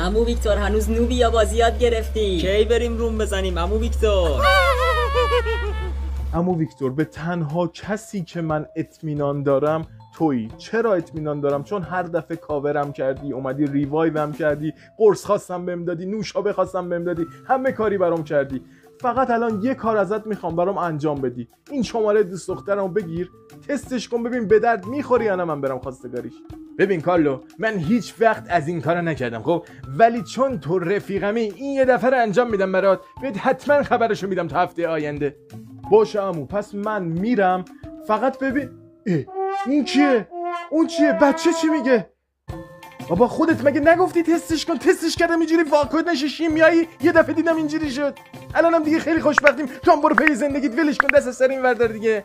عمو ویکتور هنوز نوبی یا بازی یاد گرفتی؟ کی بریم روم بزنیم عمو ویکتور؟ عمو ویکتور به تنها کسی که من اطمینان دارم تویی. چرا اطمینان دارم؟ چون هر دفعه کاورم کردی، اومدی ریوایوم کردی، قرص خواستم بهم دادی، نوشابه خواستم بهم دادی، همه کاری برام کردی. فقط الان یه کار ازت میخوام برام انجام بدی. این شماره دوست دخترمو بگیر، تستش کن ببین به درد میخوری یا نه من برام خواستگاریش. ببین کارلو، من هیچ وقت از این کارا نکردم خب، ولی چون تو رفیقمی این یه دفعه رو انجام میدم برات، بهت حتما خبرشو میدم تا هفته آینده. باشه عمو، پس من میرم. فقط ببین این کیه؟ اون چیه؟ بچه چی میگه؟ بابا خودت مگه نگفتی تستش کن؟ تستش کردم اینجوری واکنش شیمیایی یه دفعه دیدم اینجوری شد. الانم دیگه خیلی خوشبختیم. تو هم برو پی زندگیت، ولش کن، دست از سر این وردار دیگه.